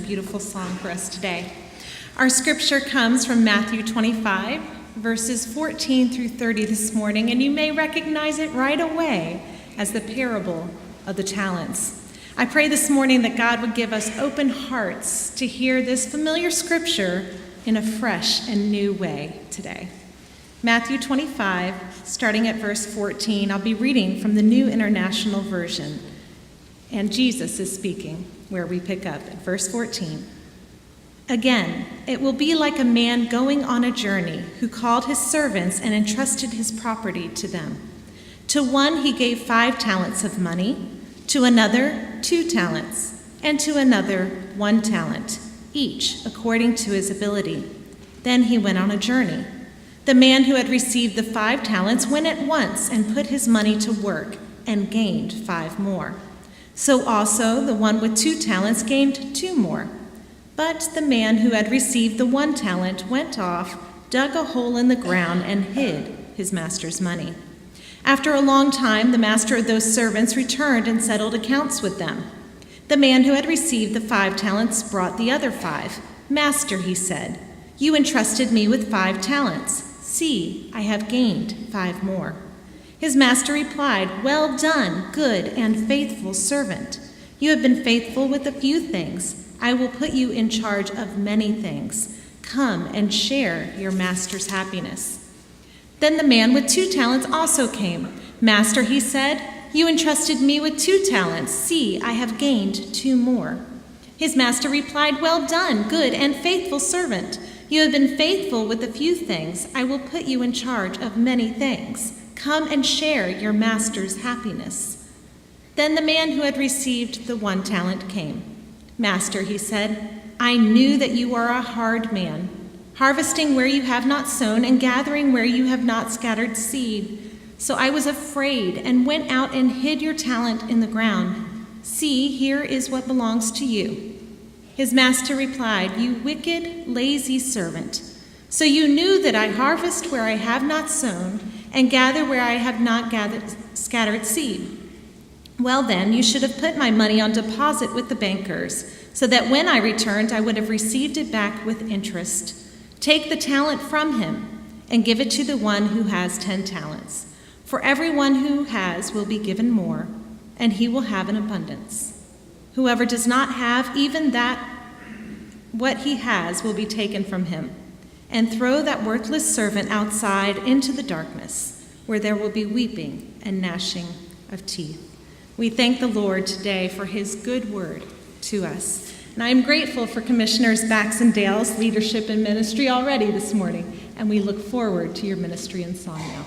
Beautiful song for us today. Our scripture comes from Matthew 25, verses 14 through 30 this morning, and you may recognize it right away as the parable of the talents. I pray this morning that God would give us open hearts to hear this familiar scripture in a fresh and new way today. Matthew 25, starting at verse 14, I'll be reading from the New International Version, and Jesus is speaking, where we pick up at verse 14. Again, it will be like a man going on a journey who called his servants and entrusted his property to them. To one he gave 5 talents of money, to another 2 talents, and to another 1 talent, each according to his ability. Then he went on a journey. The man who had received the 5 talents went at once and put his money to work and gained 5 more. So also the one with 2 talents gained 2 more. But the man who had received the 1 talent went off, dug a hole in the ground, and hid his master's money. After a long time, the master of those servants returned and settled accounts with them. The man who had received the 5 talents brought the other 5. Master, he said, you entrusted me with 5 talents. See, I have gained 5 more. His master replied, well done, good and faithful servant. You have been faithful with a few things. I will put you in charge of many things. Come and share your master's happiness. Then the man with 2 talents also came. Master, he said, you entrusted me with 2 talents. See, I have gained 2 more. His master replied, well done, good and faithful servant. You have been faithful with a few things. I will put you in charge of many things. Come and share your master's happiness. Then the man who had received the 1 talent came. Master, he said, I knew that you are a hard man, harvesting where you have not sown and gathering where you have not scattered seed. So I was afraid and went out and hid your talent in the ground. See, here is what belongs to you. His master replied, you wicked, lazy servant. So you knew that I harvest where I have not sown and gather where I have not scattered seed. Well then, you should have put my money on deposit with the bankers, so that when I returned, I would have received it back with interest. Take the talent from him and give it to the one who has 10 talents. For everyone who has will be given more, and he will have an abundance. Whoever does not have, even that what he has will be taken from him. And throw that worthless servant outside into the darkness, where there will be weeping and gnashing of teeth. We thank the Lord today for his good word to us. And I am grateful for Commissioners Bax and Dale's leadership and ministry already this morning, and we look forward to your ministry and song now.